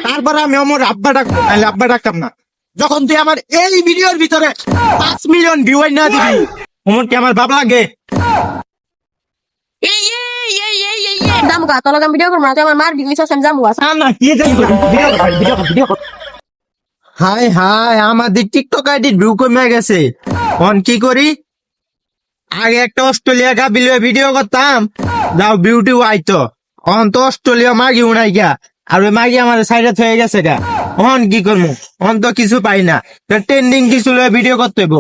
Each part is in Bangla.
তারপরে আমি আমার আব্বা ডাকবো, নাহলে আব্বা ডাকতাম না। যখন তুই আমার এই ভিডিওর ভিতরে 5 মিলিয়ন ভিউ না দিবি, ওমর কি আমার বাবা লাগে? যাবো গা তোর লগে ভিডিও করবো না, তুই আমার মার ভিডিও আমি যাবো গা। না না, কি জানি ভিডিও কর। হাই হাই, আমাদের টিকটক আইডি ভিউ কমে গেছে। এখন কি করি? আগে একটা অস্ট্রেলিয়া গাবি লয়ে ভিডিও করতাম, যাও বিউটি আইতো। এখন তো অস্ট্রেলিয়া মাগি উনাই গা, আর ওই মাগি আমার সাইডে হয়ে গেছে গা। এখন কি করবো? এখন তো কিছু পাই না, ট্রেন্ডিং কিছু লয়ে ভিডিও করতে হইব।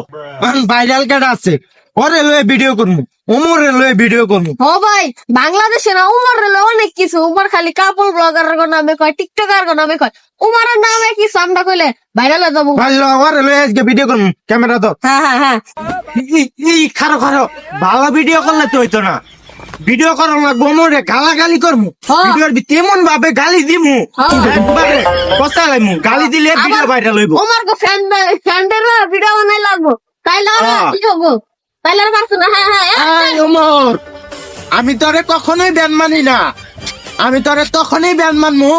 এখন ভাইরাল কাটা আছে, ওরে লয়ে ভিডিও করবো, ওমরে লয়ে ভিডিও করবো। ও ভাই, বাংলাদেশে না উমর হলো অনেক কিছু। উমর খালি কাপড় ব্লগার নামে কয়, টিকটকার নামে কয়, উমারের নামে কিছু আমরা কইলে ভাইরাল হয়ে যাবো। ভালো, ওরে লয়ে আজকে ভিডিও করবো, ক্যামেরা তো। হ্যাঁ হ্যাঁ হ্যাঁ, এই খারো ভালো ভিডিও করলে তো হইতো না। ভিডিও করা লাগবো, মরে গালাগালি করবো, হ্যাঁ। ভিডিওর তেমন ভাবে গালি দিমু, হ্যাঁ। একবারে কষালাইমু, গালি দিলে ভিডিও ভাইরাল হইব। উমার কো ফ্রেন্ডের ভিডিও বানাই লাগবো, তাইলে আর হ্যাঁ। কি হবো? তাইলে আর পারছো না? হ্যাঁ হ্যাঁ, এই ওমর, আমি তোরে কখনোই ব্যান মানি না। আমি তোরে তখনই ব্যান মানমু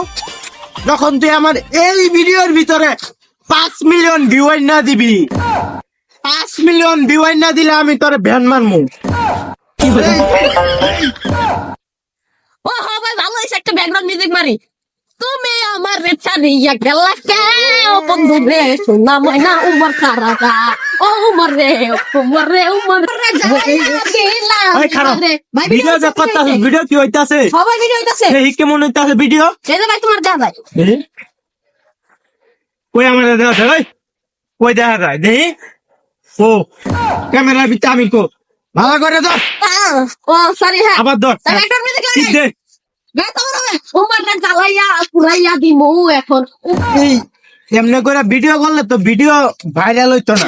যখন তুই আমার এই ভিডিওর ভিতরে 5 মিলিয়ন ভিউ না দিবি। 5 মিলিয়ন ভিউ না দিলে আমি তোরে ব্যান মানমু। ও হ্যাঁ ভাই, ভালো হয়েছে, একটা ব্যাকগ্রাউন্ড মিউজিক মারি। তুমি আমার রে ছাড়িয়া গেলা কে, ও বন্ধু রে সোনা ময়না উমর খারাপা, ও উমর রে উমর রে উমর রে গেলাম ওই খারাপ রে। ভাই ভিডিও যা করতাছিস, ভিডিও কি হইতাছে? সবাই ভিডিও হইতাছে। এই কেমন হইতাছে ভিডিও? এই যে ভাই তোমার দেখা যায়। কই আমার দেখা যায়? ওই কই দেখা যায় দেখি? ও ক্যামেরার ভিতরে আমি কো ভালো করে ধর, ও সরি, হ্যাঁ আবার ধর, তাহলে একটা মিউজিক ঠিক লাগে। দে। গাই তোমার হবে উমর রে জ্বালাইয়া পুরাইয়া দিমু এখন। এই এমনি করে ভিডিও করলে তো ভিডিও ভাইরাল হইতো না,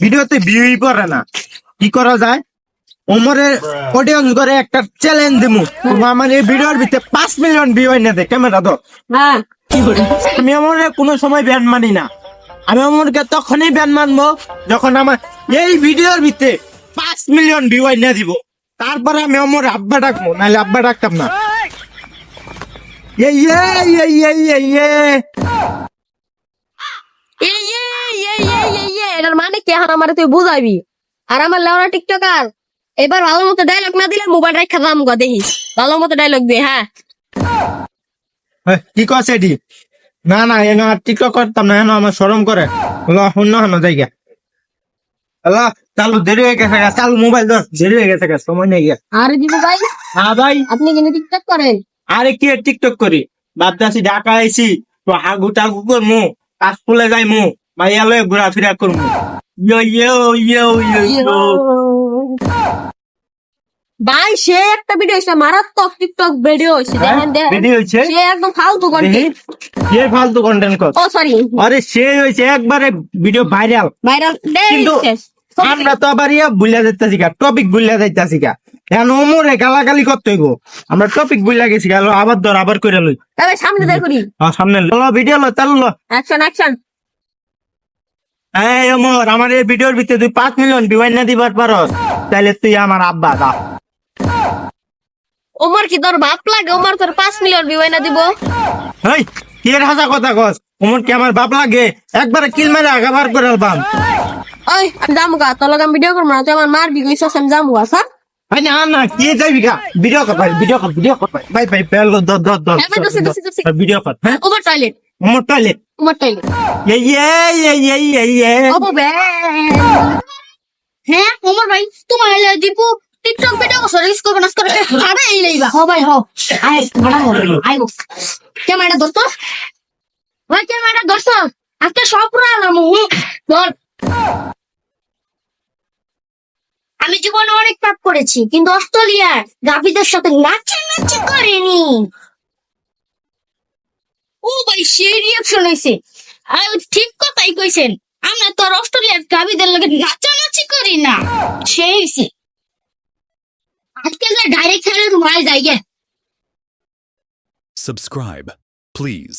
ভিডিওতে ভিউই পড়ে না। কি করা যায়? ওমরের অডিয়েন্স করে একটা চ্যালেঞ্জ দিমু, তুমি আমার এই ভিডিওর ভিতরে 5 মিলিয়ন ভিউ না দে, ক্যামেরা ধর। হ্যাঁ আমি অমরের কোনো সময় ব্যান মানি না। আমি অমরকে তখনই ব্যান মানবো যখন আমার এই ভিডিওর ভিতরে 5 মিলিয়ন ভিউ না দিব, তারপরে আমি অমর আব্বা ডাকবো, নাহলে আব্বা ডাকতাম না। এই এই এই এই এই এটার মানে কি এখন আমার তুই বুঝাবি? আর আমার লেওরা টিকটকার এবার ভালো মতো ডায়লগ না দিলে মোবাইল রাখা দাম গো, দেখিস ভালো মতো ডায়লগ দিয়ে। হ্যাঁ কি কস এটি? না না, এন আর টিকটক করতাম না, এন আমার শরম করে। শূন্য হানো জায়গা আল্লাহ, চালু দেরি হয়ে গেছে গা, চালু মোবাইল ধর, দেরি হয়ে গেছে গা, সময় নেই গা। আরে দিবু ভাই, হ্যাঁ ভাই, আপনি কিন্তু টিকটক করেন? আরে কি আর টিকটক করি, বাদদাসি ঢাকা আইছি তো হাগু টাগু করমু, কাশ ফুলে যাইমু, ভাইয়া লয়ে ঘোরাফেরা করমু। ইয়ো ইয়ো ইয়ো ইয়ো ইয়ো। ভাই সে একটা ভিডিও হয়েছে, মারাত্মক টিকটক ভিডিও হয়েছে, দেখেন দেখেন। ভিডিও হয়েছে? সে একদম ফালতু দেখি কন্টেন্ট। কে ফালতু কন্টেন্ট কর? ও সরি, আরে সে হয়েছে একবারে ভিডিও ভাইরাল। ভাইরাল কিন্তু আমরা তো আবার ইয়া ভুলিয়া যাইতাছি গা, টপিক ভুলিয়া যাইতাছি গা। এখন ওমরে গালাগালি করতে হইব, আমরা টপিক ভুলিয়া গেছি গা। আবার ধর, আবার কইরা লই। তবে সামনে দেখুনি। সামনে লো ভিডিও লো, চালু লো। Action action. এই ওমর, আমার এই ভিডিওর ভিতরে তুই 5 মিলিয়ন ভিউ না দিবার পারস, তাইলে তুই আমার আব্বা দা। ওমর কি তোর বাপ লাগে? ওমর তোর 5 মিলিয়ন ভিউ না দিব? এই কি এর হাসা কথা কস? ওমর কি আমার বাপ লাগে? একবারে কিল মেরে আগাবার করে আলবাম। ওই আমি যাবো গা, তোর লগে ভিডিও করবো না, তুই আমার মার ভিডিও আমি যাবো গা। স্যার ভাই না না, কি যাইবি গা? ভিডিও কর ভাই, ভিডিও কর, ভিডিও কর ভাই। ভাই ভাই বেল দর দর দর হ্যাঁ ভাই, দোস্ত। ভিডিও কর। হ্যাঁ Omar toilet, Omar toilet. Omar toilet. এই এই এই এই এই এই ওবো বে। হ্যাঁ ওমর ভাই, তোমার দীপু টিকটক ভিডিও রিলস করবে না করে আরে এই লইবা। হ ভাই হ, আই বড় হলো আই গো। ক্যামেরা দোস্ত, ভাই ক্যামেরা দোস্ত, আজকে সব পুরো আলাম ধর। আমি জীবনে অনেক পাপ করেছি, কিন্তু অস্ট্রেলিয়ার গাভীদের সাথে নাচানাচি করিনি। ও ভাই সেই রিয়াকশন হয়েছে, ঠিক কথাই কইছেন। আমরা তো আর অস্ট্রেলিয়ার গাভীদের লগে নাচানাচি করি না। সেই হইছে আজকে ডাইরেক্ট ছেড়ে রুমায় যাই গে। Subscribe, please.